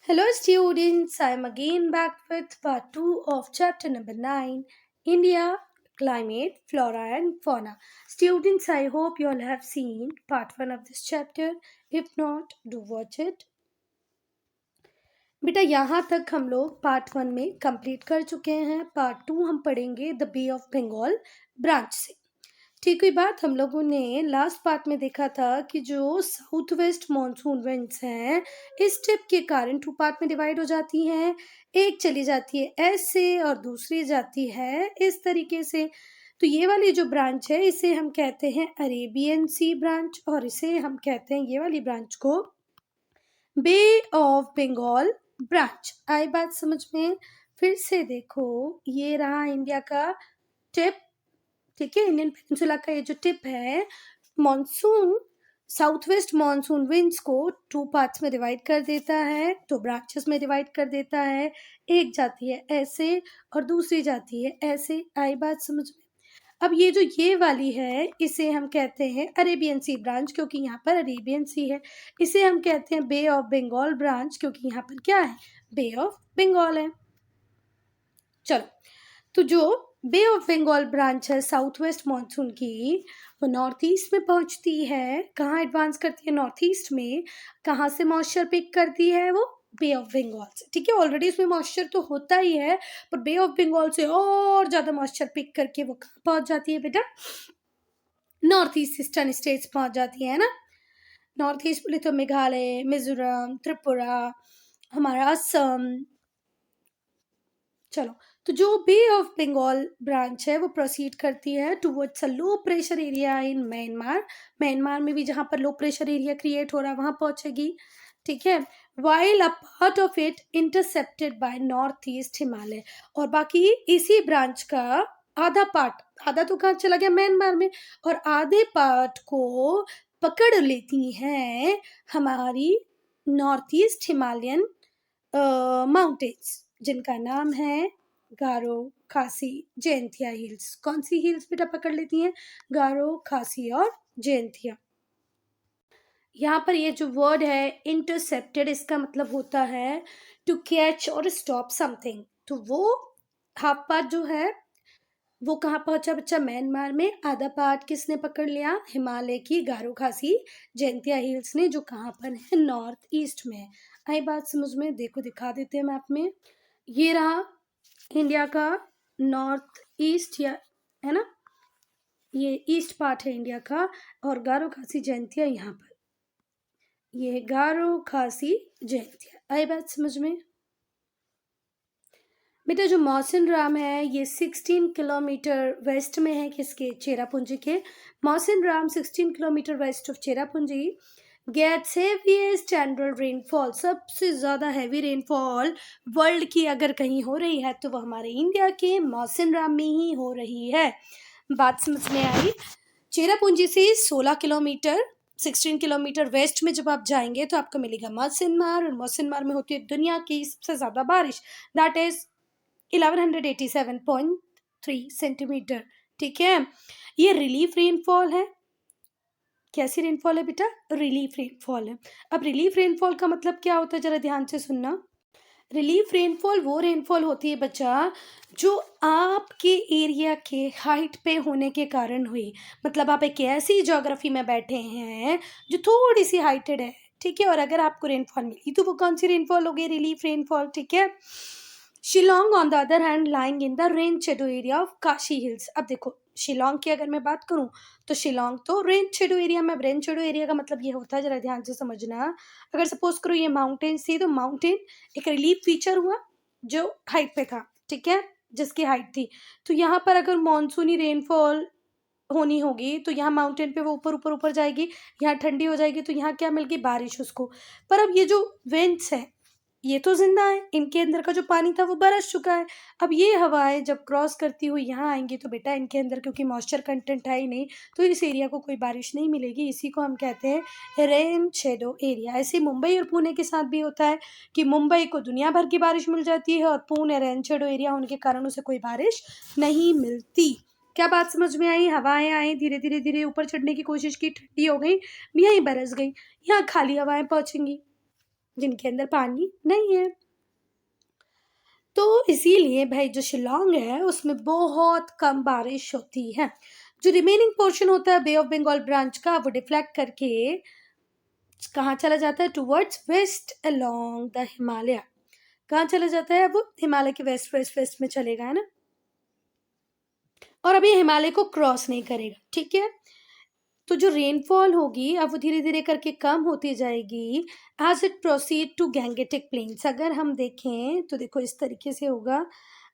Hello, students. I am again back with part 2 of chapter number 9, India, Climate, Flora, and Fauna. Students, I hope you all have seen part 1 of this chapter. If not, do watch it. बेटा यहाँ तक हम लोग part 1 में complete कर चुके हैं. Part 2 हम पढ़ेंगे the bay of Bengal branch से. ठीक हुई बात. हम लोगों ने लास्ट पार्ट में देखा था कि जो साउथ वेस्ट मानसून विंड्स हैं इस टिप के कारण टू पार्ट में डिवाइड हो जाती हैं. एक चली जाती है ऐसे और दूसरी जाती है इस तरीके से. तो ये वाली जो ब्रांच है इसे हम कहते हैं अरेबियन सी ब्रांच और इसे हम कहते हैं ये वाली ब्रांच को बे ऑफ बंगाल ब्रांच. आई बात समझ में? फिर से देखो, ये रहा इंडिया का टिप. ठीक है, इंडियन पेनिनसुला का ये जो टिप है monsoon south west monsoon winds को टू पार्ट्स में डिवाइड कर देता है, तो ब्रांचेस में डिवाइड कर देता है. एक जाती है ऐसे और दूसरी जाती है ऐसे. आई बात समझ में? अब ये जो ये वाली है इसे हम कहते हैं अरेबियन सी ब्रांच क्योंकि यहाँ पर अरेबियन सी है. इसे हम कहते हैं बे ऑफ बंगाल ब्रांच क्योंकि यहाँ पर क्या है, बे ऑफ बंगाल है. चलो, तो जो बे ऑफ बंगाल ब्रांच है साउथ वेस्ट मानसून की वो नॉर्थ ईस्ट में पहुंचती है. कहाँ एडवांस करती है? नॉर्थ ईस्ट में. कहाँ से मॉइस्चर पिक करती है? वो बे ऑफ बंगाल से. ठीक है, ऑलरेडी उसमें मॉइस्चर तो होता ही है पर बे ऑफ बंगाल से और ज्यादा मॉइस्चर पिक करके वो कहाँ पहुंच जाती है बेटा? नॉर्थ ईस्ट ईस्टर्न स्टेट्स पहुंच जाती है ना. नॉर्थ ईस्ट बोले तो मेघालय, मिजोरम, त्रिपुरा, हमारा असम. चलो, तो जो बे ऑफ बंगाल ब्रांच है वो प्रोसीड करती है towards a low pressure area in Myanmar. Myanmar में भी जहां पर लो प्रेशर एरिया क्रिएट हो रहा है वहां पहुंचेगी. ठीक है, while a part of it intercepted bye north east Himalaya. और बाकी इसी ब्रांच का आधा पार्ट, आधा तो कहाँ चला गया? म्यांमार में. और आधे पार्ट को पकड़ लेती हैं हमारी नॉर्थ ईस्ट हिमालयन माउंटेन्स जिनका नाम है गारो, खासी, जयंतिया हिल्स. कौन सी हिल्स बेटा पकड़ लेती हैं? गारो, खासी और जयंतिया. यहाँ पर ये जो वर्ड है इंटरसेप्टेड इसका मतलब होता है टू कैच और स्टॉप समथिंग. तो वो हाफ पार्ट जो है वो कहाँ पहुंचा बच्चा? म्यांमार में. आधा पार्ट किसने पकड़ लिया? हिमालय की गारो, खासी, जयंतिया हिल्स ने, जो कहाँ पर है? नॉर्थ ईस्ट में. आई बात समझ में? देखो दिखा देते हैं मैप में. ये रहा इंडिया का नॉर्थ ईस्ट, या है ना, ये ईस्ट पार्ट है इंडिया का. और गारो, खासी, जयंतिया यहाँ पर. ये गारो, खासी, जयंतिया. आई बात समझ में? बेटा जो मौसिन राम है ये 16 किलोमीटर वेस्ट में है किसके? चेरापूंजी के. Mawsynram 16 kilometre west of Cherrapunji gets heaviest annual rainfall. सबसे ज़्यादा हैवी रेनफॉल वर्ल्ड की अगर कहीं हो रही है तो वो हमारे इंडिया के मौसिन राम में ही हो रही है. बात समझ में आई? चेरापूंजी से 16 किलोमीटर 16 किलोमीटर वेस्ट में जब आप जाएंगे तो आपको मिलेगा मौसिनमार. और मौसिनमार में होती है दुनिया की सबसे ज़्यादा बारिश. That is 1187.3 centimetre. ठीक है, ये रिलीफ रेनफॉल है. कैसी रेनफॉल है बेटा? रिलीफ रेनफॉल है. अब रिलीफ रेनफॉल का मतलब क्या होता है जरा ध्यान से सुनना. रिलीफ रेनफॉल वो रेनफॉल होती है बच्चा जो आपके एरिया के हाइट पे होने के कारण हुई. मतलब आप एक ऐसी ज्योग्राफी में बैठे हैं जो थोड़ी सी हाइटेड है. ठीक है, और अगर आपको रेनफॉल मिली तो वो कौन सी रेनफॉल होगी? Relief rainfall. ठीक है. Shillong on the other hand lying in the rain shadow area of Kashi hills. अब देखो शिलोंग की अगर मैं बात करूं तो शिलोंग तो रेन शेडो एरिया में. रेन शेडो एरिया का मतलब ये होता है, जरा ध्यान से समझना. अगर सपोज करो ये माउंटेन थी तो माउंटेन एक रिलीफ फीचर हुआ जो हाइट पे था. ठीक है, जिसकी हाइट थी. तो यहाँ पर अगर मानसूनी रेनफॉल होनी होगी तो यहाँ माउंटेन पे वो ऊपर ऊपर ऊपर जाएगी, यहाँ ठंडी हो जाएगी तो यहाँ क्या मिल गई? बारिश उसको. पर अब ये जो विंड्स है ये तो जिंदा है, इनके अंदर का जो पानी था वो बरस चुका है. अब ये हवाएं जब क्रॉस करती हुई यहाँ आएंगी तो बेटा इनके अंदर क्योंकि मॉइस्चर कंटेंट है ही नहीं तो इस एरिया को कोई बारिश नहीं मिलेगी. इसी को हम कहते हैं रेन शेडो एरिया. ऐसे मुंबई और पुणे के साथ भी होता है कि मुंबई को दुनिया भर की बारिश मिल जाती है और पुणे रेन शेडो एरिया होने के कारण उसे कोई बारिश नहीं मिलती. क्या बात समझ में आई? हवाएं आई, धीरे धीरे धीरे ऊपर चढ़ने की कोशिश की, ठंडी हो गई, यहीं बरस गई, यहाँ खाली हवाएं पहुंचेंगी. जिनके अंदर पानी नहीं है। तो इसीलिए भाई जो शिलांग है उसमें बहुत कम बारिश होती है। जो रिमेनिंग पोर्शन होता है बे ऑफ बंगाल ब्रांच का, वो डिफ्लेक्ट करके कहाँ चला जाता है? Towards waste along the Himalaya. कहाँ चला जाता है? वो हिमालय के वेस्ट वेस्ट वेस्ट में चलेगा, है ना। और अभी हिमालय को क्रॉस नहीं करेगा, ठीक है। तो जो रेनफॉल होगी अब वो धीरे धीरे करके कम होती जाएगी as it proceed to Gangetic plains. अगर हम देखें तो देखो इस तरीके से होगा।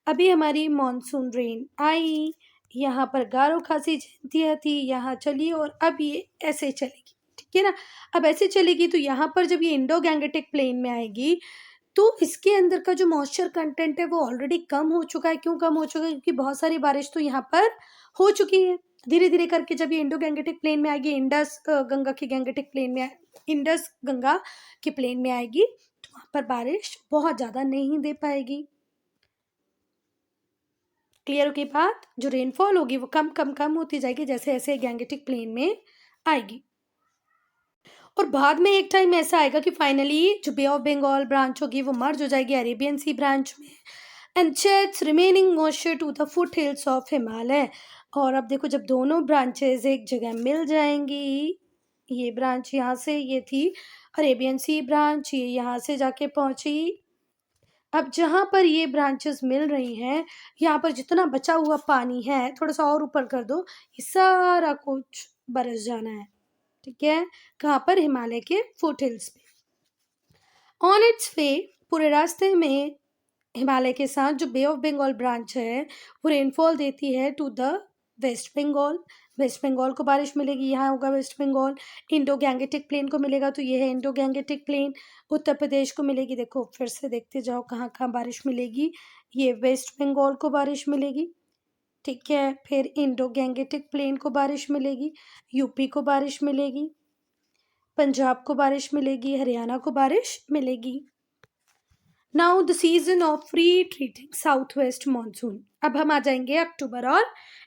अभी हमारी मॉनसून रेन आई, यहाँ पर गारो खासी जयंतिया थी, यहाँ चली और अब ये ऐसे चलेगी, ठीक है ना। अब ऐसे चलेगी तो यहाँ पर जब ये इंडो गैंगेटिक प्लेन में आएगी तो इसके अंदर का जो मॉइस्चर कंटेंट है वो ऑलरेडी कम हो चुका है। क्यों कम हो चुका है? क्योंकि बहुत सारी बारिश तो यहाँ पर हो चुकी है। धीरे धीरे करके जब ये इंडो गैंगेटिक प्लेन में आएगी, इंडस गंगा के गैंगेटिक प्लेन में इंडस गंगा के प्लेन में आएगी तो वहां पर बारिश बहुत ज्यादा नहीं दे पाएगी। क्लियर होगी बात? जो रेनफॉल होगी वो कम कम कम होती जाएगी जैसे ऐसे गैंगेटिक प्लेन में आएगी। और बाद में एक टाइम ऐसा आएगा कि फाइनली जो बे ऑफ बंगाल ब्रांच होगी वो मर्ज हो जाएगी अरेबियन सी ब्रांच में and sheds remaining moisture to the foothills of Himalaya. और अब देखो जब दोनों ब्रांचेस एक जगह मिल जाएंगी, ये ब्रांच यहाँ से, ये थी अरेबियन सी ब्रांच, ये यहाँ से जाके पहुंची। अब जहाँ पर ये ब्रांचेस मिल रही हैं यहाँ पर जितना बचा हुआ पानी है थोड़ा सा और ऊपर कर दो, ये सारा कुछ बरस जाना है, ठीक है। कहाँ पर? हिमालय के फुट हिल्स पे। ऑन इट्स वे, पूरे रास्ते में हिमालय के साथ जो बे ऑफ बंगाल ब्रांच है वो रेनफॉल देती है to the West Bengal. West Bengal को बारिश मिलेगी, यहाँ होगा West Bengal. Indo Gangetic plain को मिलेगा तो ये है Indo Gangetic plain. Uttar Pradesh को मिलेगी, देखो फिर से देखते जाओ कहाँ कहाँ बारिश मिलेगी। ये वेस्ट बंगाल को बारिश मिलेगी, ठीक है। फिर इंडो गैंगेटिक प्लेन को बारिश मिलेगी, यूपी को बारिश मिलेगी, पंजाब को बारिश मिलेगी, हरियाणा को बारिश मिलेगी। Now the season of retreating south west monsoon. अब हम आ जाएंगे अक्टूबर और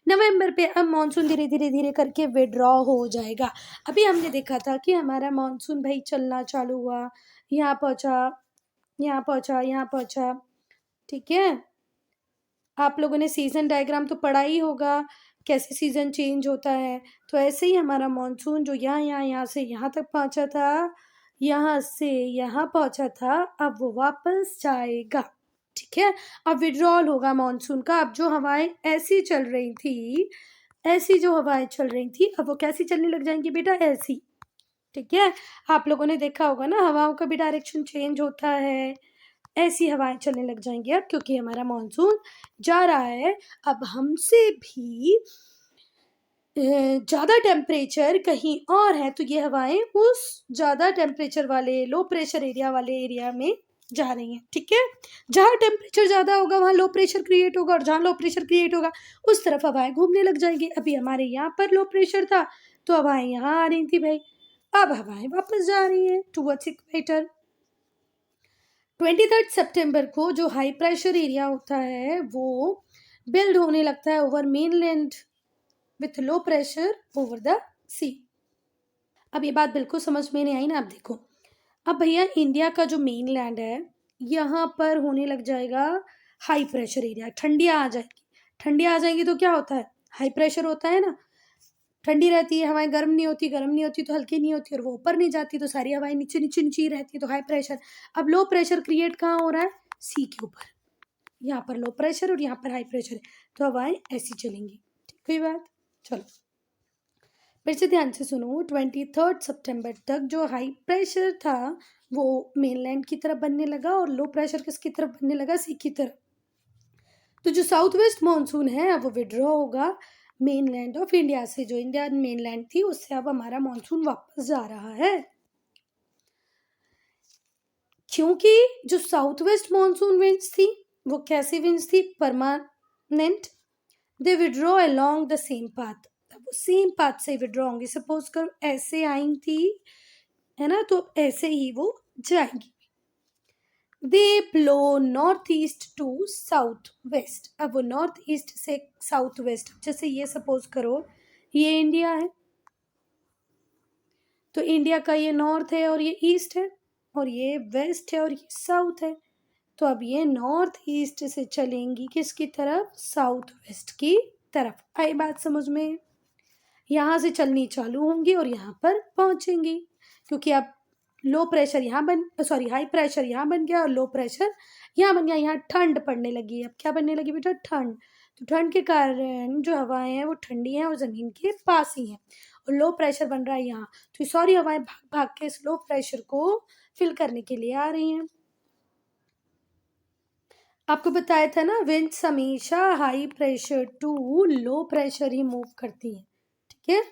नवंबर पे। अब मानसून धीरे धीरे धीरे करके विड्रॉ हो जाएगा। अभी हमने देखा था कि हमारा मानसून भाई चलना चालू हुआ, यहाँ पहुंचा, यहाँ पहुंचा, यहाँ पहुंचा, ठीक है। आप लोगों ने सीजन डायग्राम तो पढ़ा ही होगा, कैसे सीजन चेंज होता है। तो ऐसे ही हमारा मानसून जो यहाँ से यहाँ तक पहुंचा था, यहाँ से यहाँ पहुंचा था, अब वो वापस जाएगा, ठीक है। अब विड्रॉल होगा मानसून का। अब जो हवाएं ऐसी चल रही थी, ऐसी जो हवाएं चल रही थी अब वो कैसी चलने लग जाएंगी बेटा? ऐसी, ठीक है। आप लोगों ने देखा होगा ना हवाओं का भी डायरेक्शन चेंज होता है, ऐसी हवाएं चलने लग जाएंगी अब, क्योंकि हमारा मॉनसून जा रहा है। अब हमसे भी ज़्यादा टेम्परेचर कहीं और है तो ये हवाएं उस ज़्यादा टेम्परेचर वाले लो प्रेशर एरिया वाले एरिया में जा रही हैं, ठीक है। जहाँ टेम्परेचर ज़्यादा होगा वहाँ लो प्रेशर क्रिएट होगा और जहाँ लो प्रेशर क्रिएट होगा उस तरफ हवाएं घूमने लग जाएंगी। अभी हमारे यहाँ पर लो प्रेशर था तो हवाएं यहाँ आ रही थी भाई, अब हवाएं वापस जा रही हैं टूवर्ड्स इक्वेटर। 23 सितंबर को जो हाई प्रेशर एरिया होता है वो बिल्ड होने लगता है over mainland with low pressure over the sea. अब ये बात बिल्कुल समझ में नहीं आई ना। अब देखो, अब भैया इंडिया का जो मेनलैंड है यहाँ पर होने लग जाएगा हाई प्रेशर एरिया, ठंडियाँ आ जाएगी। ठंडियाँ आ जाएंगी तो क्या होता है? हाई प्रेशर होता है ना, ठंडी रहती है, हवाएं गर्म नहीं होती, गर्म नहीं होती तो हल्की नहीं होती और वो ऊपर नहीं जाती तो सारी हवाएं नीचे नीचे नीचे ही रहती है, तो हाई प्रेशर। अब लो प्रेशर क्रिएट कहाँ हो रहा है? सी के ऊपर। यहाँ पर लो प्रेशर और यहाँ पर हाई प्रेशर है तो हवाएं ऐसी चलेंगी, ठीक हुई बात। चलो फिर से ध्यान से सुनो। 23 सितंबर तक जो हाई प्रेशर था वो मेनलैंड की तरफ बनने लगा और लो प्रेशर किसकी तरफ बनने लगा? सी की तरफ। तो जो साउथ वेस्ट मानसून है वो विड्रॉ होगा मेनलैंड ऑफ इंडिया से। जो इंडिया मेनलैंड थी उससे अब हमारा मानसून वापस जा रहा है, क्योंकि जो साउथ वेस्ट मानसून विंड्स थी वो कैसी विंड्स थी? Permanent. They withdraw along the same path. अब वो सेम पाथ से विड्रॉ होंगी। सपोज करो ऐसे आई थी, है ना, तो ऐसे ही वो जाएंगी। They blow north east to south west. अब वो नॉर्थ ईस्ट से साउथ वेस्ट, जैसे ये सपोज करो ये इंडिया है तो इंडिया का ये नॉर्थ है और ये ईस्ट है और ये वेस्ट है और ये साउथ है। तो अब ये नॉर्थ ईस्ट से चलेंगी किसकी तरफ, साउथ वेस्ट की तरफ। आई बात समझ में? यहाँ से चलनी चालू होंगी और यहाँ पर पहुंचेंगी, क्योंकि अब लो प्रेशर यहाँ हाई प्रेशर यहाँ बन गया और लो प्रेशर यहाँ बन गया। यहाँ ठंड पड़ने लगी। अब क्या बनने लगी बेटा, ठंड। तो ठंड के कारण जो हवाएं हैं वो ठंडी हैं और ज़मीन के पास ही हैं, और लो प्रेशर बन रहा है यहाँ। तो ये सारी हवाएं भाग भाग के इस लो प्रेशर को फिल करने के लिए आ रही हैं। आपको बताया था ना, विंड्स हमेशा high pressure to low pressure ही मूव करती है। ठीक है,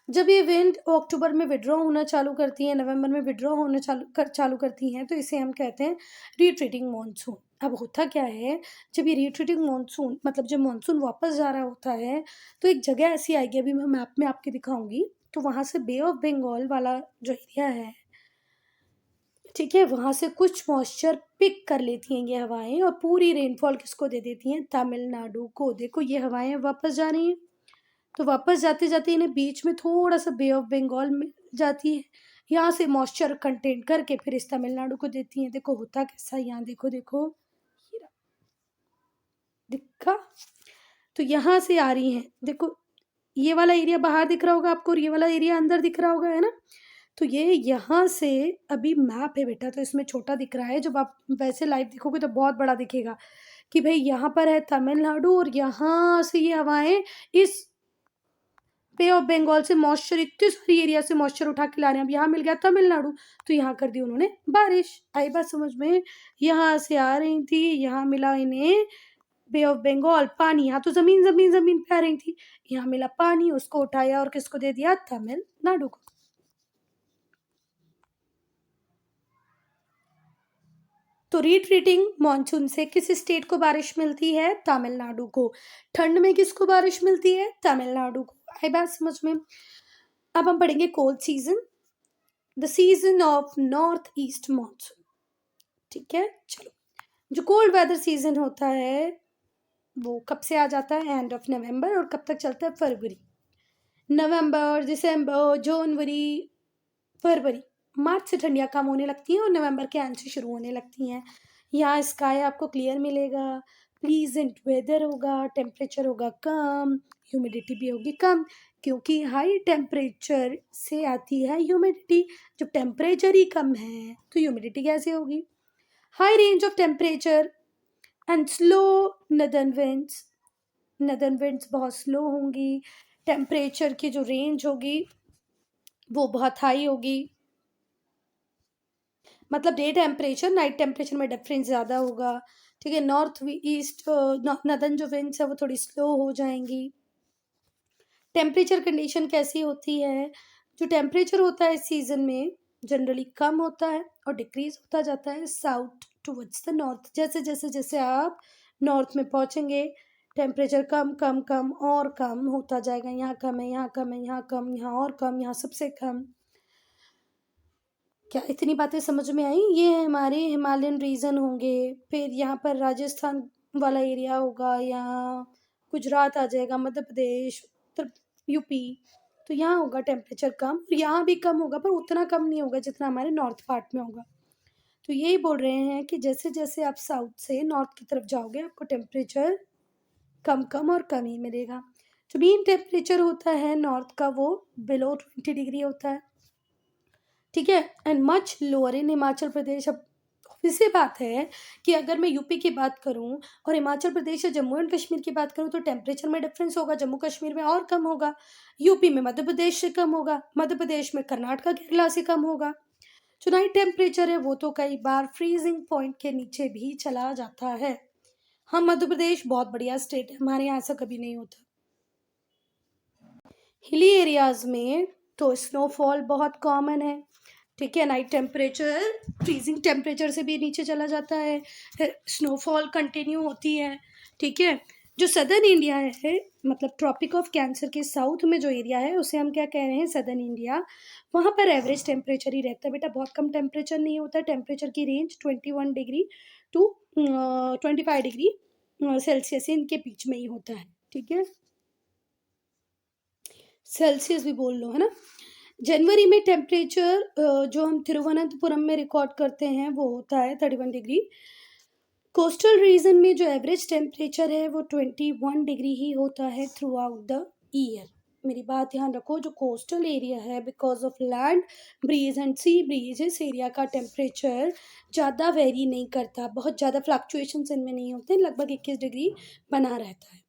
जब ये विंड अक्टूबर में विड्रॉ होना चालू करती है, नवंबर में विड्रॉ होना चालू करती हैं, तो इसे हम कहते हैं रिट्रीटिंग मॉनसून। अब होता क्या है, जब ये रिट्रीटिंग मॉनसून मतलब जब मॉनसून वापस जा रहा होता है, तो एक जगह ऐसी आएगी, अभी मैं मैप में आपके दिखाऊंगी। तो वहां से बे ऑफ बंगाल वाला जो एरिया है, ठीक है, वहां से कुछ मॉइस्चर पिक कर लेती हैं ये हवाएं और पूरी रेनफॉल किसको दे देती हैं, तमिलनाडु को। देखो ये हवाएं वापस जा रही हैं, तो वापस जाते जाते इन्हें बीच में थोड़ा सा बे ऑफ बंगाल मिल जाती है, यहाँ से मॉइस्चर कंटेन करके फिर इस तमिलनाडु को देती हैं। देखो होता कैसा है, यहाँ देखो देखो, ये रहा, दिखा। तो यहाँ से आ रही हैं, देखो ये वाला एरिया बाहर दिख रहा होगा आपको और ये वाला एरिया अंदर दिख रहा होगा, है ना। तो ये यहाँ से, अभी मैप है बेटा तो इसमें छोटा दिख रहा है, जब आप वैसे लाइव देखोगे तो बहुत बड़ा दिखेगा कि भाई यहाँ पर है तमिलनाडु और यहाँ से ये हवाएं इस बे ऑफ बंगाल से मॉइस्चर, इतनी सारी एरिया से मॉइस्चर उठा के ला रहे हैं। अब यहाँ मिल गया तमिलनाडु, तो यहाँ कर दी उन्होंने बारिश। आई बात समझ में? यहाँ से आ रही थी, यहाँ मिला इन्हें बे ऑफ बंगाल पानी, यहाँ तो जमीन जमीन जमीन पे आ रही थी, यहाँ मिला पानी, उसको उठाया और किसको दे दिया, तमिलनाडु को। तो रिट्रीटिंग मॉनसून से किस स्टेट को बारिश मिलती है, तमिलनाडु को। ठंड में किसको बारिश मिलती है, तमिलनाडु को। आई बात समझ में? अब हम पढ़ेंगे cold season, the season of north east monsoon. ठीक है, चलो। जो कोल्ड वेदर सीजन होता है वो कब से आ जाता है, एंड ऑफ नवंबर, और कब तक चलता है, फरवरी। नवंबर, दिसंबर, जनवरी, फरवरी, मार्च से ठंडियाँ कम होने लगती हैं और नवंबर के एंड से शुरू होने लगती हैं। यहाँ स्काई आपको क्लियर मिलेगा, प्लीजेंट वेदर होगा, टेम्परेचर होगा कम, ह्यूमिडिटी भी होगी कम, क्योंकि हाई टेम्परेचर से आती है ह्यूमिडिटी। जब टेम्परेचर ही कम है तो ह्यूमिडिटी कैसे होगी। High range of temperature and slow northern winds, northern winds बहुत स्लो होंगी। टेम्परेचर की जो रेंज होगी वो बहुत हाई होगी, मतलब डे टेम्परेचर नाइट टेम्परेचर में डिफरेंस ज़्यादा होगा। ठीक है, नॉर्थ ईस्ट नदर्न जो विंड्स है वो थोड़ी स्लो हो जाएंगी। टेम्परेचर कंडीशन कैसी होती है, जो टेम्परेचर होता है इस सीज़न में जनरली कम होता है और डिक्रीज होता जाता है साउथ टुवर्ड्स द नॉर्थ। जैसे जैसे जैसे आप नॉर्थ में पहुंचेंगे टेम्परेचर कम कम कम और कम होता जाएगा। यहाँ कम है, यहाँ कम है, यहाँ कम, यहाँ और कम, यहाँ सबसे कम। क्या इतनी बातें समझ में आई? ये हमारे हिमालयन रीजन होंगे, फिर यहाँ पर राजस्थान वाला एरिया होगा, यहाँ गुजरात आ जाएगा, मध्य प्रदेश, उत्तर यूपी। तो यहाँ होगा टेम्परेचर कम, और यहाँ भी कम होगा पर उतना कम नहीं होगा जितना हमारे नॉर्थ पार्ट में होगा। तो यही बोल रहे हैं कि जैसे जैसे आप साउथ से नॉर्थ की तरफ जाओगे आपको टेम्परेचर कम कम और कम ही मिलेगा। जो मीन टेम्परेचर होता है नॉर्थ का वो बिलो 20 डिग्री होता है। ठीक है, and much lower in Himachal Pradesh. अब सी बात है कि अगर मैं यूपी की बात करूं और हिमाचल प्रदेश या जम्मू एंड कश्मीर की बात करूं तो टेम्परेचर में डिफरेंस होगा, जम्मू कश्मीर में और कम होगा, यूपी में मध्य प्रदेश से कम होगा, मध्य प्रदेश में कर्नाटका केरला से कम होगा। जो नाइट टेम्परेचर है वो तो कई बार फ्रीजिंग पॉइंट के नीचे भी चला जाता है। हम मध्य प्रदेश बहुत बढ़िया स्टेट है, हमारे यहाँ ऐसा कभी नहीं होता। हिली एरियाज में तो स्नोफॉल बहुत कॉमन है। ठीक है, नाइट टेम्परेचर फ्रीजिंग टेम्परेचर से भी नीचे चला जाता है, फिर स्नोफॉल कंटिन्यू होती है। ठीक है, जो सदर्न इंडिया है मतलब ट्रॉपिक ऑफ कैंसर के साउथ में जो एरिया है उसे हम क्या कह रहे हैं, सदर्न इंडिया। वहाँ पर एवरेज टेम्परेचर ही रहता है बेटा, बहुत कम टेम्परेचर नहीं होता। टेम्परेचर की range 21 degree to 25 degree Celsius इनके बीच में ही होता है। ठीक है, सेल्सियस भी बोल लो, है ना? जनवरी में टेम्परेचर जो हम तिरुवनंतपुरम में रिकॉर्ड करते हैं वो होता है 31 डिग्री। कोस्टल रीजन में जो एवरेज टेम्परेचर है वो 21 डिग्री ही होता है थ्रू आउट द ईयर। मेरी बात ध्यान रखो, जो कोस्टल एरिया है because of land breeze and sea breeze, इस एरिया का टेम्परेचर ज़्यादा वेरी नहीं करता, बहुत ज़्यादा फ्लक्चुएशंस इनमें नहीं होते, लगभग 21 डिग्री बना रहता है।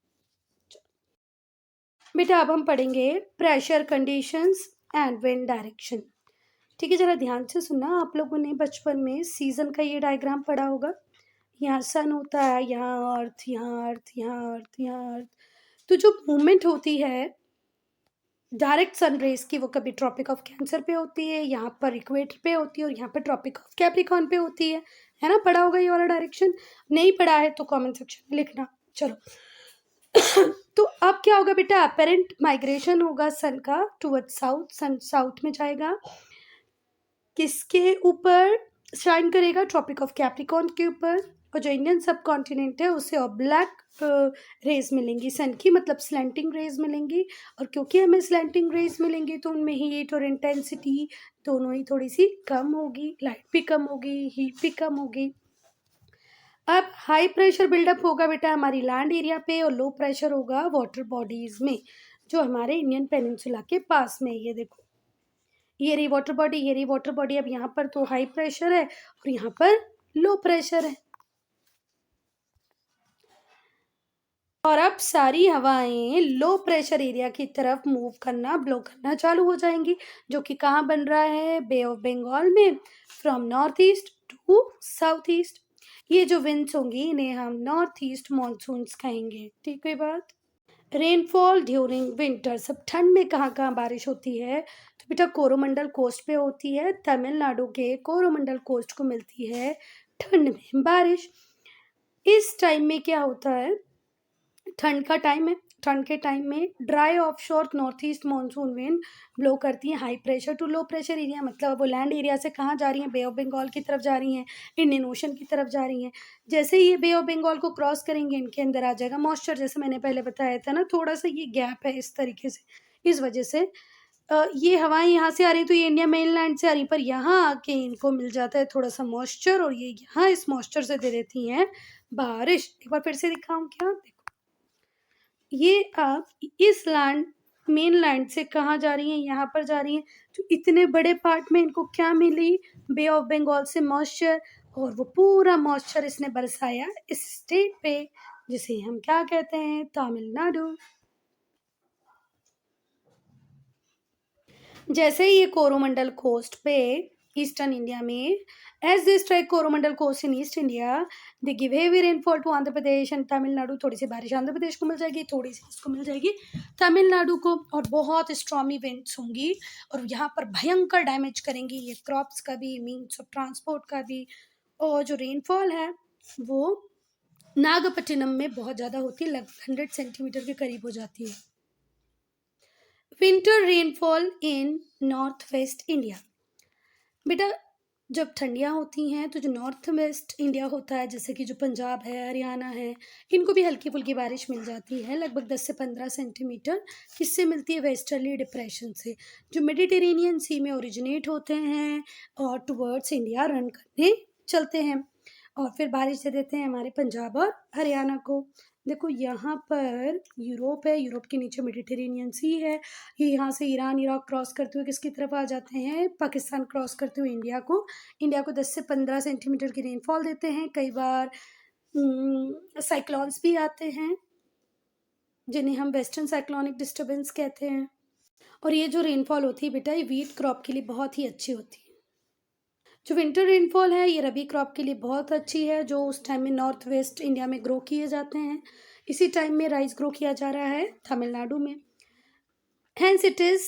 बेटा अब हम पढ़ेंगे pressure conditions and wind direction. ठीक है, जरा ध्यान से सुनना। आप लोगों ने बचपन में सीजन का ये डायग्राम पढ़ा होगा। यहाँ सन होता है, यहाँ अर्थ, यहाँ अर्थ, यहाँ अर्थ, यहाँ अर्थ। तो जो मूवमेंट होती है डायरेक्ट सन रेज की, वो कभी ट्रॉपिक ऑफ कैंसर पे होती है, यहाँ पर इक्वेटर पे होती है, और यहाँ पर ट्रॉपिक ऑफ कैप्रिकॉर्न पे होती है ना? पढ़ा होगा ये वाला डायरेक्शन। नहीं पढ़ा है तो कमेंट सेक्शन में लिखना। चलो तो अब क्या होगा बेटा, अपेरेंट माइग्रेशन होगा सन का टुवर्ड साउथ, सन साउथ में जाएगा। किसके ऊपर शाइन करेगा? ट्रॉपिक ऑफ कैप्रिकॉर्न के ऊपर। और जो इंडियन सब कॉन्टिनेंट है उसे ब्लैक रेज मिलेंगी सन की, मतलब स्लैंटिंग रेज मिलेंगी। और क्योंकि हमें स्लैंटिंग रेज मिलेंगी तो उनमें हीट और इंटेंसिटी दोनों ही थोड़ी सी कम होगी, लाइट भी कम होगी, हीट भी कम होगी। अब हाई प्रेशर बिल्डअप होगा बेटा हमारी लैंड एरिया पे, और लो प्रेशर होगा वाटर बॉडीज में जो हमारे इंडियन पेनिनसुला के पास में। ये देखो, ये रही वाटर बॉडी, ये रही वाटर बॉडी। अब यहाँ पर तो हाई प्रेशर है और यहाँ पर लो प्रेशर है। और अब सारी हवाएं लो प्रेशर एरिया की तरफ मूव करना, ब्लो करना चालू हो जाएंगी, जो कि कहाँ बन रहा है? बे ऑफ बंगाल में, from north east to south east. ये जो विंड्स होंगी इन्हें हम नॉर्थ ईस्ट मानसून्स कहेंगे। ठीक है बात? रेनफॉल ड्यूरिंग विंटर, सब ठंड में कहाँ कहाँ बारिश होती है? तो बेटा कोरोमंडल कोस्ट पे होती है। तमिलनाडु के कोरोमंडल कोस्ट को मिलती है ठंड में बारिश। इस टाइम में क्या होता है? ठंड का टाइम है, ठंड के टाइम में dry offshore north east monsoon wind blow करती है high pressure to low pressure area, मतलब वो लैंड एरिया से कहाँ जा रही हैं? बे ऑफ बंगाल की तरफ जा रही हैं, इंडियन ओशन की तरफ जा रही हैं। जैसे ही ये बे ऑफ बंगाल को क्रॉस करेंगे इनके अंदर आ जाएगा मॉइस्चर, जैसे मैंने पहले बताया था ना, थोड़ा सा ये गैप है इस तरीके से, इस वजह से ये हवाएं यहाँ से आ रही तो ये इंडिया मेन लैंड से आ रही, पर यहाँ आके इनको मिल जाता है थोड़ा सा मॉइस्चर, और ये यहाँ इस मॉइस्चर से दे देती हैं बारिश। एक बार फिर से दिखाऊं क्या? ये आप इस लैंड मेन लैंड से कहाँ जा रही हैं? यहाँ पर जा रही हैं। तो इतने बड़े पार्ट में इनको क्या मिली? बे ऑफ बंगाल से मॉइस्चर, और वो पूरा मॉइस्चर इसने बरसाया इस स्टेट पे, जिसे हम क्या कहते हैं? तमिलनाडु। जैसे ही ये कोरोमंडल कोस्ट पे ईस्टर्न इंडिया में, as they strike Coromandel coast in East India, they give heavy rainfall to Andhra Pradesh and Tamil Nadu. थोड़ी सी बारिश आंध्र प्रदेश को मिल जाएगी, थोड़ी सी इसको मिल जाएगी तमिलनाडु को, और बहुत स्ट्रॉमी विंड्स होंगी और यहाँ पर भयंकर डैमेज करेंगी ये क्रॉप्स का भी, मीन्स ऑफ ट्रांसपोर्ट का भी। और जो रेनफॉल है वो नागपट्टिनम में बहुत ज़्यादा होती है, लगभग 100 सेंटीमीटर के करीब हो जाती है। Winter rainfall in north west India. बेटा जब ठंडियाँ होती हैं तो जो नॉर्थ वेस्ट इंडिया होता है, जैसे कि जो पंजाब है, हरियाणा है, इनको भी हल्की फुल्की बारिश मिल जाती है, लगभग 10 से 15 सेंटीमीटर। किससे मिलती है? वेस्टर्ली डिप्रेशन से, जो मेडिटेरेनियन सी में ओरिजिनेट होते हैं और टुवर्ड्स इंडिया रन करने चलते हैं, और फिर बारिश दे देते हैं हमारे पंजाब और हरियाणा को। देखो यहाँ पर यूरोप है, यूरोप के नीचे मेडिटेरेनियन सी है, ये यहाँ से ईरान इराक क्रॉस करते हुए किसकी तरफ आ जाते हैं? पाकिस्तान क्रॉस करते हुए इंडिया को 10 से 15 सेंटीमीटर की रेनफॉल देते हैं। कई बार साइक्लोन्स भी आते हैं जिन्हें हम वेस्टर्न साइक्लोनिक डिस्टर्बेंस कहते हैं। और ये जो रेनफॉल होती है बेटा, ये वीट क्रॉप के लिए बहुत ही अच्छी होती है। जो विंटर रेनफॉल है ये रबी क्रॉप के लिए बहुत अच्छी है, जो उस टाइम में नॉर्थ वेस्ट इंडिया में ग्रो किए जाते हैं। इसी टाइम में राइस ग्रो किया जा रहा है तमिलनाडु में। Hence it is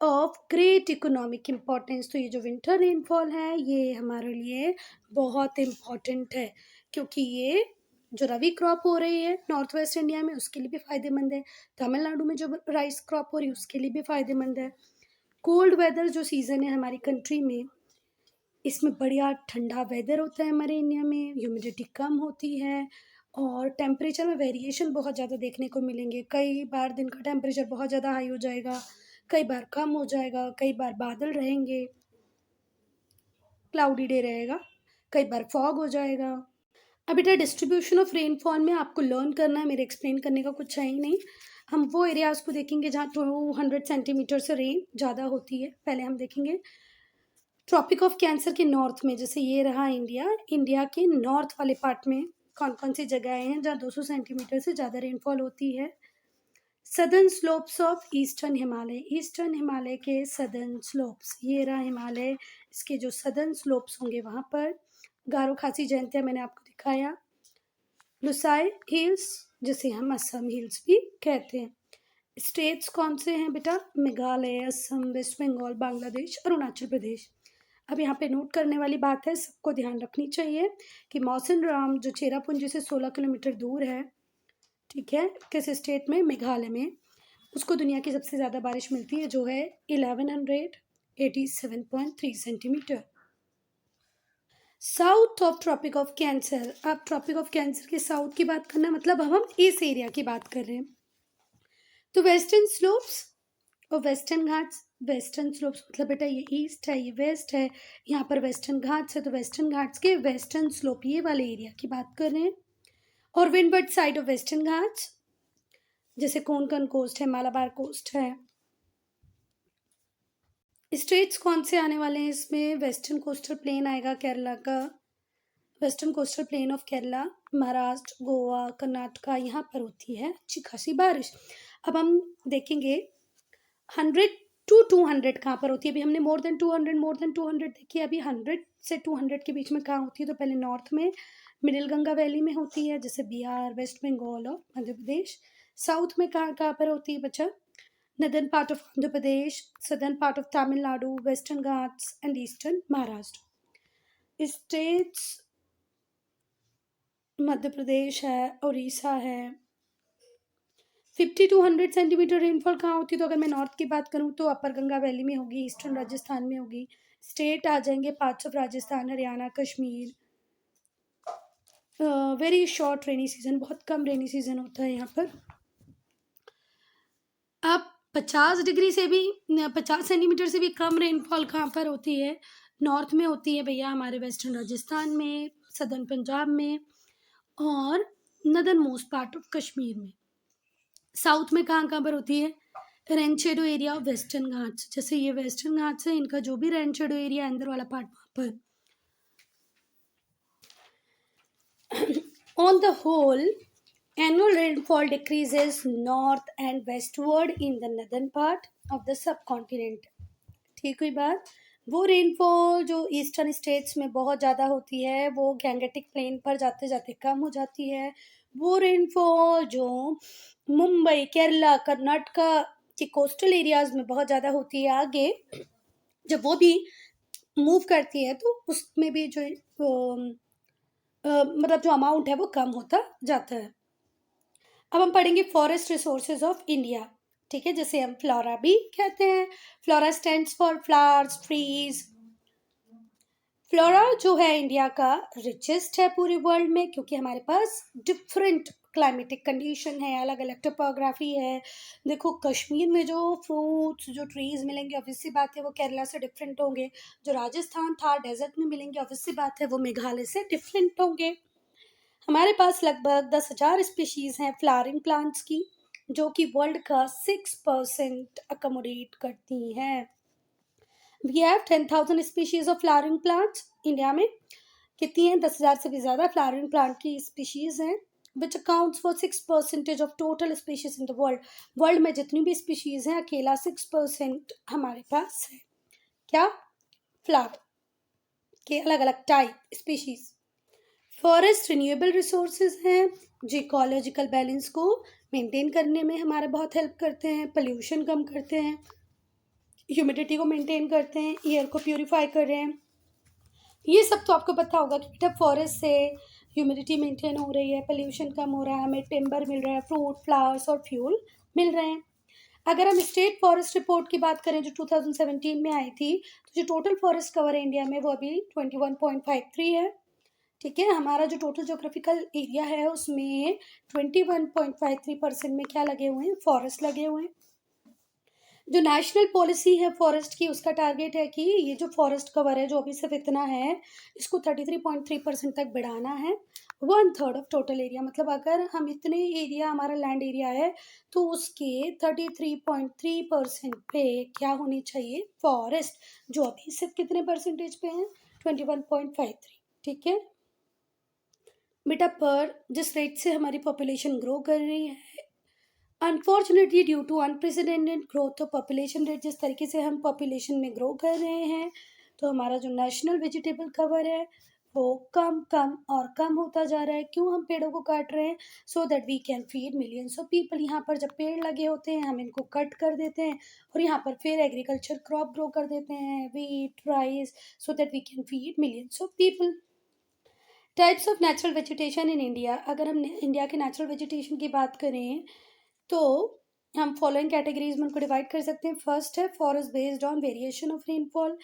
of great economic importance. तो ये जो विंटर रेनफॉल है ये हमारे लिए बहुत इम्पॉर्टेंट है, क्योंकि ये जो रबी क्रॉप हो रही है नॉर्थ वेस्ट इंडिया में उसके लिए भी फ़ायदेमंद है, तमिलनाडु में जो राइस क्रॉप हो रही है उसके लिए भी फ़ायदेमंद है। कोल्ड वेदर जो सीज़न है हमारी कंट्री में, इसमें बढ़िया ठंडा वेदर होता है हमारे इंडिया में, ह्यूमिडिटी कम होती है, और टेम्परेचर में वेरिएशन बहुत ज़्यादा देखने को मिलेंगे। कई बार दिन का टेम्परेचर बहुत ज़्यादा हाई हो जाएगा, कई बार कम हो जाएगा, कई बार बादल रहेंगे, क्लाउडी डे रहेगा, कई बार फॉग हो जाएगा। अब बेटा डिस्ट्रीब्यूशन ऑफ रेनफॉल में आपको लर्न करना है, मेरे एक्सप्लेन करने का कुछ है ही नहीं। हम वो एरियाज़ को देखेंगे जहाँ 200 सेंटीमीटर से रेन ज़्यादा होती है। पहले हम देखेंगे ट्रॉपिक ऑफ कैंसर के नॉर्थ में, जैसे ये रहा इंडिया, इंडिया के नॉर्थ वाले पार्ट में कौन कौन सी जगहें हैं जहाँ 200 सेंटीमीटर से ज़्यादा रेनफॉल होती है। Southern slopes of eastern Himalaya, eastern Himalaya के सदर्न स्लोप्स, ये रहा हिमालय, इसके जो सदर्न स्लोप्स होंगे वहाँ पर। गारो खासी जयंतिया मैंने आपको दिखाया। लुसाई हिल्स, जिसे हम असम हिल्स भी कहते हैं। स्टेट्स कौन से हैं बेटा? मेघालय, असम, वेस्ट बंगाल, बांग्लादेश, अरुणाचल प्रदेश। अब यहाँ पे नोट करने वाली बात है, सबको ध्यान रखनी चाहिए कि मौसिन राम जो चेरापूंजी से 16 किलोमीटर दूर है, ठीक है, किस स्टेट में? मेघालय में। उसको दुनिया की सबसे ज़्यादा बारिश मिलती है, जो है 1187.3 centimetre. South of Tropic of Cancer, अब ट्रॉपिक ऑफ कैंसर के साउथ की बात करना मतलब अब हम इस एरिया की बात कर रहे हैं। तो वेस्टर्न स्लोप्स और वेस्टर्न घाट्स, वेस्टर्न स्लोप्स मतलब बेटा ये ईस्ट है, ये वेस्ट है, यहाँ पर वेस्टर्न घाट्स है, तो वेस्टर्न घाट्स के वेस्टर्न स्लोप ये वाले एरिया की बात कर रहे हैं। और windward side of western Ghats, जैसे कोंकण कोस्ट है, मालाबार कोस्ट है। स्टेट्स कौन से आने वाले हैं इसमें? वेस्टर्न कोस्टल प्लेन आएगा केरला का, western coastal plain of Kerala, Maharashtra, Goa, Karnataka, यहाँ पर होती है अच्छी खासी बारिश। अब हम देखेंगे 100 to 200 कहाँ पर होती है। अभी हमने मोर देन 200 देखी है, अभी 100 से 200 के बीच में कहाँ होती है? तो पहले नॉर्थ में मिडिल गंगा वैली में होती है, जैसे बिहार, वेस्ट बंगाल और मध्य प्रदेश। साउथ में कहाँ कहाँ पर होती है बच्चा? northern part of Andhra Pradesh, southern part of Tamil Nadu, western Ghats and eastern Maharashtra. States Madhya Pradesh है, उड़ीसा है। 50 to 100 सेंटीमीटर रेनफॉल कहाँ होती है? तो अगर मैं नॉर्थ की बात करूँ तो अपर गंगा वैली में होगी, ईस्टर्न राजस्थान में होगी। स्टेट आ जाएंगे parts of Rajasthan, Haryana, Kashmir. Very short rainy season, बहुत कम रेनी सीजन होता है यहाँ पर। अब 50 डिग्री से भी 50 सेंटीमीटर से भी कम रेनफॉल कहाँ पर होती है? नॉर्थ में होती है भैया, हमारे वेस्टर्न राजस्थान में, सदर्न पंजाब में और northern most part of Kashmir में। साउथ में कहाँ कहाँ पर होती है? Rain shadow area of western Ghats, जैसे ये वेस्टर्न घाट्स है, इनका जो भी रेन शेडो एरिया अंदर वाला पार्ट वहाँ पर। On the whole, annual rainfall decreases north and westward in the northern part of the subcontinent. ठीक हुई बात। वो रेनफॉल जो ईस्टर्न स्टेट्स में बहुत ज़्यादा होती है वो गैंगेटिक प्लेन पर जाते जाते कम हो जाती है। वो रेनफॉल जो मुंबई, केरला, कर्नाटका के कोस्टल एरियाज में बहुत ज़्यादा होती है आगे, जब वो भी मूव करती है तो उसमें भी जो मतलब जो अमाउंट है वो कम होता जाता है। अब हम पढ़ेंगे फॉरेस्ट रिसोर्सेज ऑफ इंडिया, ठीक है, जैसे हम फ्लोरा भी कहते हैं। Flora stands for flowers, trees. Flora जो है इंडिया का रिचेस्ट है पूरे वर्ल्ड में, क्योंकि हमारे पास डिफरेंट क्लाइमेटिक कंडीशन है, अलग अलग टोपोग्राफी है। देखो कश्मीर में जो फ्रूट्स, जो ट्रीज मिलेंगे ऑब्वियस सी बात है वो केरला से डिफरेंट होंगे। जो राजस्थान था डेजर्ट में मिलेंगे ऑब्वियस सी बात है वो मेघालय से डिफरेंट होंगे। हमारे पास लगभग 10,000 स्पीशीज़ हैं फ्लावरिंग प्लांट्स की, जो कि वर्ल्ड का 6% अकोमोडेट करती हैं। We have 10,000 species of flowering plants. India में कितनी हैं? 10,000 से भी ज़्यादा फ्लावरिंग प्लांट की स्पीशीज़ हैं, which accounts for 6% of total species in the world. World में जितनी भी स्पीशीज़ हैं अकेला 6% हमारे पास है। क्या? फ्लावर के अलग अलग type species. Forest renewable resources हैं जो इकोलॉजिकल बैलेंस को मेंटेन करने में हमारा बहुत हेल्प करते हैं, पोल्यूशन कम करते हैं, ह्यूमिडिटी को मेंटेन करते हैं, एयर को प्यूरिफाई कर रहे हैं। ये सब तो आपको पता होगा कि बेटा फॉरेस्ट से ह्यूमिडिटी मेंटेन हो रही है, पोल्यूशन कम हो रहा है, हमें टिम्बर मिल रहा है, फ्रूट, फ्लावर्स और फ्यूल मिल रहे हैं। अगर हम स्टेट फॉरेस्ट रिपोर्ट की बात करें जो 2017 में आई थी, तो जो टोटल फॉरेस्ट कवर है इंडिया में वो अभी 21.53 है, ठीक है, हमारा जो टोटल ज्योग्राफिकल एरिया है उसमें 21.53% में क्या लगे हुए हैं, फॉरेस्ट लगे हुए हैं। जो नेशनल पॉलिसी है फॉरेस्ट की, उसका टारगेट है कि ये जो फॉरेस्ट कवर है जो अभी सिर्फ इतना है, इसको 33.3% तक बढ़ाना है। 1/3 ऑफ टोटल एरिया, मतलब अगर हम इतने एरिया, हमारा लैंड एरिया है, तो उसके 33.3% पे क्या होनी चाहिए, फॉरेस्ट, जो अभी सिर्फ कितने परसेंटेज पे है, 21.53। ठीक है बेटा, पर जिस रेट से हमारी पॉपुलेशन ग्रो कर रही है, unfortunately due to unprecedented growth of population rate, जिस तरीके से हम पॉपुलेशन में ग्रो कर रहे हैं, तो हमारा जो नेशनल वेजिटेबल कवर है वो कम कम और कम होता जा रहा है। क्यों हम पेड़ों को काट रहे हैं, so that we can feed millions of people. यहाँ पर जब पेड़ लगे होते हैं हम इनको कट कर देते हैं और यहाँ पर फिर एग्रीकल्चर क्रॉप ग्रो कर देते हैं, wheat, rice, so that we can feed millions of people. Types of natural vegetation in India, अगर हम इंडिया के नेचुरल वेजिटेशन की बात करें तो हम फॉलोइंग कैटेगरीज में उनको डिवाइड कर सकते हैं। फर्स्ट है forest based on variation of rainfall,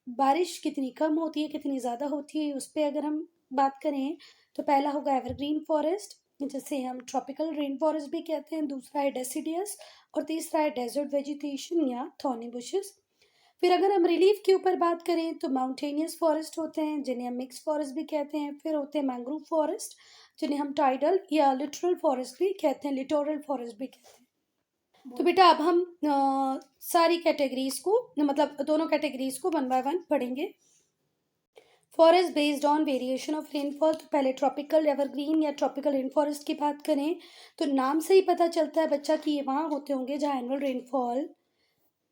बारिश कितनी कम होती है कितनी ज़्यादा होती है उस पर अगर हम बात करें तो पहला होगा एवरग्रीन फॉरेस्ट, जिसे हम ट्रॉपिकल रेन फॉरेस्ट भी कहते हैं। दूसरा है डेसिडियस और तीसरा है डेजर्ट वेजिटेशन या थॉर्नी बुशेस। फिर अगर हम रिलीफ के ऊपर बात करें तो माउंटेनियस फॉरेस्ट होते हैं जिन्हें हम मिक्स फॉरेस्ट भी कहते हैं। फिर होते हैं मैंग्रोव फॉरेस्ट जिन्हें हम टाइडल या लिटरल फॉरेस्ट भी कहते हैं, लिटोरल फॉरेस्ट भी कहते हैं। तो बेटा अब हम सारी कैटेगरीज को, मतलब दोनों कैटेगरीज को वन बाय वन पढ़ेंगे। Forest based on variation of rainfall, तो पहले ट्रॉपिकल एवरग्रीन या ट्रॉपिकल रेन फॉरेस्ट की बात करें तो नाम से ही पता चलता है बच्चा कि ये वहाँ होते होंगे जहाँ एनुअल रेनफॉल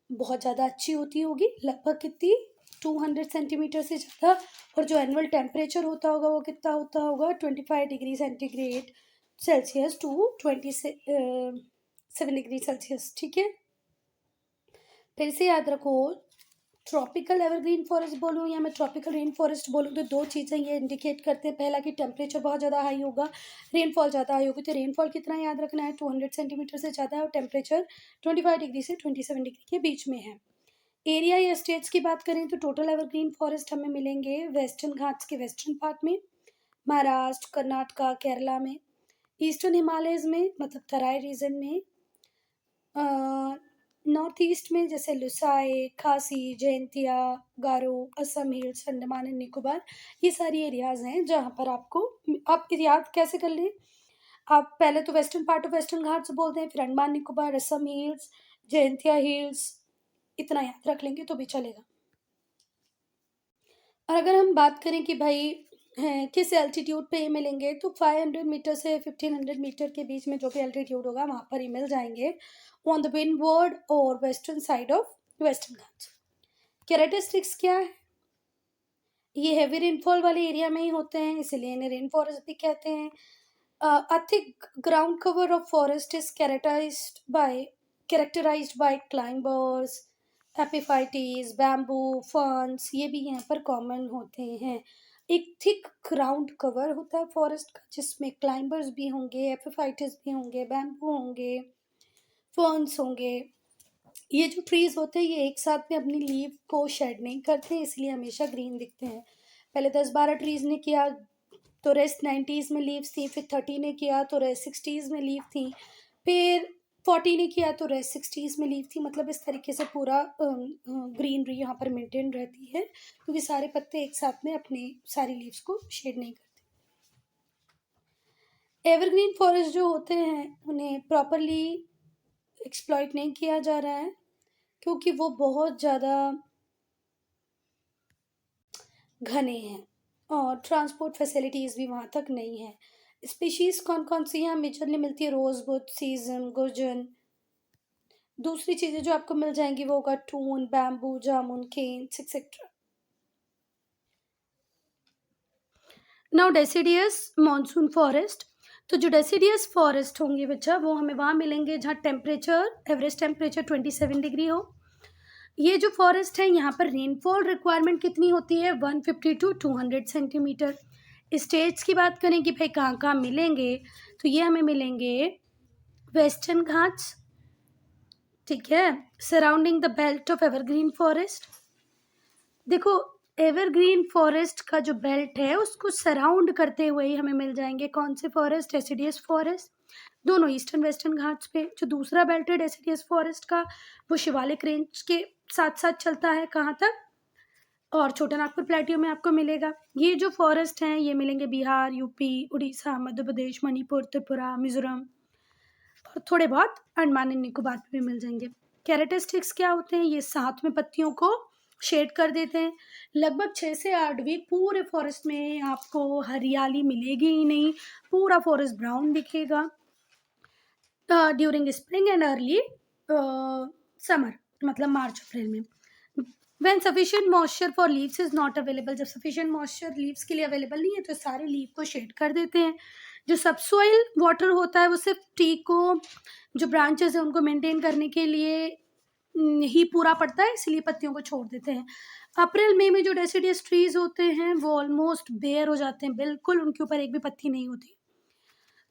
बहुत ज़्यादा अच्छी होती होगी, लगभग कितनी, 200 सेंटीमीटर से ज़्यादा। और जो एनुअल टेम्परेचर होता होगा वो कितना होता होगा, 25 degree centigrade Celsius to 27 degree Celsius. ठीक है, फिर से याद रखो, ट्रॉपिकल एवरग्रीन फॉरेस्ट बोलूँ या मैं ट्रॉपिकल रेन फॉरेस्ट बोलूँ तो दो चीज़ें ये इंडिकेट करते हैं। पहला कि टेम्परेचर बहुत ज़्यादा हाई होगा, रेनफॉल ज़्यादा हाई होगी। तो रेनफॉल कितना याद रखना है, 200 सेंटीमीटर से ज़्यादा है और टेम्परेचर 25 डिग्री से 27 डिग्री के बीच में है। एरिया या स्टेट्स की बात करें तो टोटल एवरग्रीन फॉरेस्ट हमें मिलेंगे वेस्टर्न घाट्स के वेस्टर्न पार्ट में, महाराष्ट्र, कर्नाटका, केरला में। ईस्टर्न हिमालयज में मतलब तराई रीजन में, नॉर्थ ईस्ट में जैसे लुसाई, खासी, जयंतिया, गारो, असम हिल्स, अंडमान एंड निकोबार, ये सारी एरियाज़ हैं जहाँ पर आपको, आप याद कैसे कर लें, आप पहले तो western part of western Ghats बोलते हैं, फिर अंडमान निकोबार, असम हिल्स, जयंतिया हिल्स, इतना याद रख लेंगे तो भी चलेगा। और अगर हम बात करें कि भाई किस एल्टीट्यूड पे ये मिलेंगे, तो 500 मीटर से 1500 मीटर के बीच में जो भी एल्टीट्यूड होगा वहाँ पर ये मिल जाएंगे, ऑन द विंडवर्ड और western side of western Ghats. Characteristics क्या है, ये हैवी रेनफॉल वाले एरिया में ही होते हैं इसीलिए इन्हें रेन फॉरेस्ट भी कहते हैं। Thick ground cover of forest is characterized by climbers, epiphytes, bamboo, ferns, ये भी यहाँ पर कॉमन होते हैं। एक थिक ग्राउंड कवर होता है फॉरेस्ट का जिसमें क्लाइंबर्स भी होंगे, एपिफाइटीज भी होंगे, बैम्बू होंगे, फर्न्स होंगे। ये जो ट्रीज होते हैं ये एक साथ में अपनी लीव को शेड नहीं करते, इसलिए हमेशा ग्रीन दिखते हैं। पहले 10-12 ट्रीज ने किया तो रेस्ट 90s में लीव्स थी, फिर 30 ने किया तो रेस्ट 60s में लीव थी, फिर 40 ने किया तो रेस्ट 60s में लीव थी। मतलब इस तरीके से पूरा ग्रीनरी यहाँ पर मेंटेन रहती है क्योंकि सारे पत्ते एक साथ में अपनी सारी लीव्स को शेड नहीं करते। एवरग्रीन फॉरेस्ट जो होते हैं उन्हें प्रॉपरली एक्सप्लॉइट नहीं किया जा रहा है क्योंकि वो बहुत ज़्यादा घने हैं और ट्रांसपोर्ट फैसिलिटीज़ भी वहाँ तक नहीं है। स्पीशीज़ कौन कौन सी यहाँ मेजरली मिलती है, रोजबुड, सीजम, गुर्जन। दूसरी चीज़ें जो आपको मिल जाएंगी वो होगा टून, bamboo, jamun, canes etcetera. Now deciduous monsoon forest, तो जो डेसिडियस फॉरेस्ट होंगे बच्चा वो हमें वहाँ मिलेंगे जहाँ टेम्परेचर, एवरेज टेम्परेचर 27 डिग्री हो। ये जो फॉरेस्ट है यहाँ पर रेनफॉल रिक्वायरमेंट कितनी होती है, 150 टू 200 सेंटीमीटर। स्टेट्स की बात करें कि भाई कहाँ कहाँ मिलेंगे, तो ये हमें मिलेंगे वेस्टर्न घाट्स, ठीक है, surrounding the belt of evergreen forest. देखो एवरग्रीन फॉरेस्ट का जो बेल्ट है उसको सराउंड करते हुए ही हमें मिल जाएंगे कौन से फॉरेस्ट? डेसिडियस फॉरेस्ट, दोनों ईस्टर्न वेस्टर्न घाट्स पे। जो दूसरा बेल्ट है डेसिडियस फॉरेस्ट का, वो शिवालिक रेंज के साथ साथ चलता है कहाँ तक? और छोटा नागपुर प्लेटियो में आपको मिलेगा। ये जो फॉरेस्ट हैं ये मिलेंगे बिहार, यूपी, उड़ीसा, मध्य प्रदेश, मणिपुर, त्रिपुरा, मिजोरम और थोड़े बहुत अंडमान एंड निकोबार पे भी मिल जाएंगे। कैरेक्टरिस्टिक्स क्या होते हैं? ये साथ में पत्तियों को शेड कर देते हैं। लगभग 6 से 8 वीक पूरे फॉरेस्ट में आपको हरियाली मिलेगी ही नहीं, पूरा फॉरेस्ट ब्राउन दिखेगा during spring and early summer, मतलब मार्च अप्रैल में। When sufficient moisture for leaves is not available, जब sufficient moisture leaves के लिए अवेलेबल नहीं है तो सारे लीव को शेड कर देते हैं। जो सबसॉइल वाटर होता है वो सिर्फ ट्री को, जो ब्रांचेस है उनको मेंटेन करने के लिए ही पूरा पड़ता है, इसलिए पत्तियों को छोड़ देते हैं। अप्रैल मई में जो डेसिडियस ट्रीज होते हैं वो ऑलमोस्ट बेयर हो जाते हैं, बिल्कुल उनके ऊपर एक भी पत्ती नहीं होती।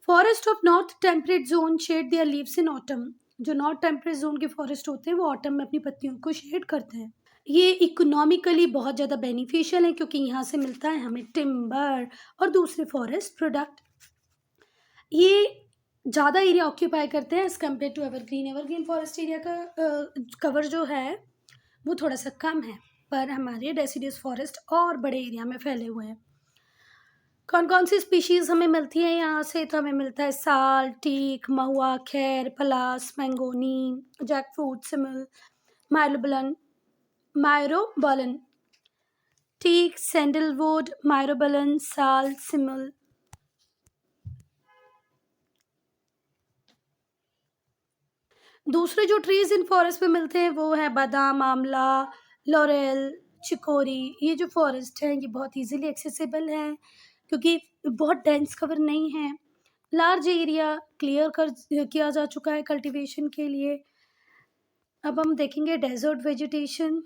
Forest of north temperate zone shade there leaves in autumn, जो नॉर्थ टेम्परेट जोन के फॉरेस्ट होते हैं वो ऑटम में अपनी पत्तियों को शेड करते हैं। ये इकोनॉमिकली बहुत ज़्यादा बेनिफिशियल है क्योंकि यहाँ से मिलता है हमें टिम्बर और दूसरे फॉरेस्ट प्रोडक्ट। ये ज़्यादा एरिया ऑक्यूपाई करते हैं as compare to evergreen. Evergreen forest area का कवर जो है वो थोड़ा सा कम है, पर हमारे डेसिडियस फॉरेस्ट और बड़े एरिया में फैले हुए हैं। कौन कौन सी स्पीशीज़ हमें मिलती है यहाँ से? तो हमें मिलता है साल, टीक, महुआ, खैर, पलास, मैंगोनी, जैक फ्रूट, सिमल, माइलोबलन, मायरोबलन, टीक, सैंडलवुड, मायरोबलन, साल, सिमल। दूसरे जो ट्रीज इन फॉरेस्ट में मिलते हैं वो है बादाम, आंवला, लॉरेल, चिकोरी। ये जो फॉरेस्ट है ये बहुत इजीली एक्सेसिबल है क्योंकि बहुत डेंस कवर नहीं है, लार्ज एरिया क्लियर कर किया जा चुका है कल्टीवेशन के लिए। अब हम देखेंगे डेजर्ट वेजिटेशन।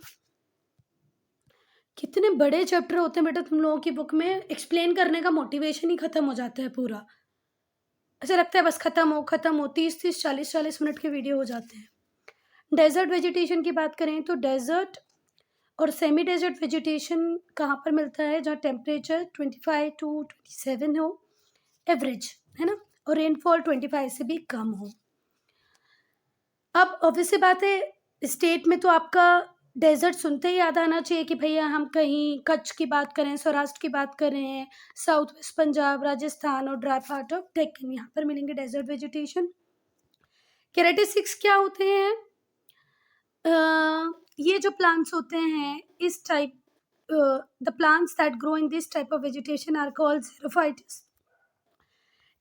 कितने बड़े चैप्टर होते हैं बेटा तुम लोगों की बुक में, एक्सप्लेन करने का मोटिवेशन ही खत्म हो जाता है पूरा। ऐसा लगता है बस खत्म हो 30-40 मिनट के वीडियो हो जाते हैं। डेजर्ट वेजिटेशन की बात करें तो डेजर्ट और सेमी डेजर्ट वेजिटेशन कहाँ पर मिलता है? जहाँ टेम्परेचर 25 to 27 हो एवरेज, है ना, और रेनफॉल 25 से भी कम हो। अब ऑब्वियस सी बात है, स्टेट में तो आपका डेजर्ट सुनते ही याद आना चाहिए कि भैया हम कहीं कच्छ की बात करें, सौराष्ट्र की बात करें, साउथ वेस्ट पंजाब, राजस्थान और ड्राई पार्ट ऑफ डेक्कन, यहाँ पर मिलेंगे डेजर्ट वेजिटेशन। कैरेक्टरिस्टिक्स क्या होते हैं? ये जो प्लांट्स होते हैं इस type, the plants that grow in this type of vegetation are called xerophytes.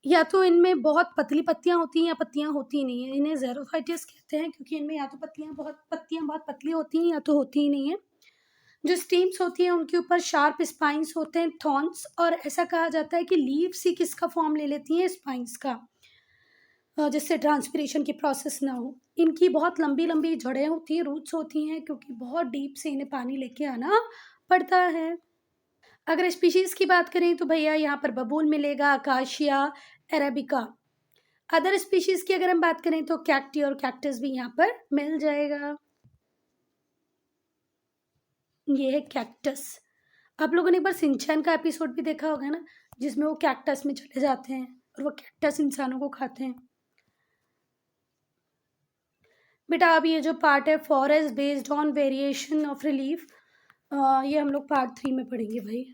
या तो इनमें बहुत पतली पत्तियां होती हैं या पत्तियां होती ही नहीं है, इन्हें ज़ेरोफाइटिस कहते हैं क्योंकि इनमें या तो पत्तियां बहुत पतली होती हैं या तो होती ही नहीं है। जो स्टीम्स होती हैं उनके ऊपर शार्प स्पाइंस होते हैं, थॉर्न्स, और ऐसा कहा जाता है कि लीव्स ही किसका फॉर्म ले लेती हैं? स्पाइंस का, जिससे ट्रांसपिरेशन की प्रोसेस ना हो। इनकी बहुत लंबी लंबी जड़ें होती हैं, रूट्स होती हैं, क्योंकि बहुत डीप से इन्हें पानी लेके आना पड़ता है। अगर स्पीशीज़ की बात करें तो भैया यहाँ पर बबूल मिलेगा, अकाशिया, अरेबिका। अदर स्पीशीज़ की अगर हम बात करें तो कैक्टी और कैक्टस भी यहाँ पर मिल जाएगा। ये है कैक्टस। आप लोगों ने एक बार सिंचैन का एपिसोड भी देखा होगा ना, जिसमें वो कैक्टस में चले जाते हैं और वो कैक्टस इंसानों को खाते हैं। बेटा अब ये जो पार्ट है forest based on variation of relief, ये हम लोग पार्ट 3 में पढ़ेंगे भाई।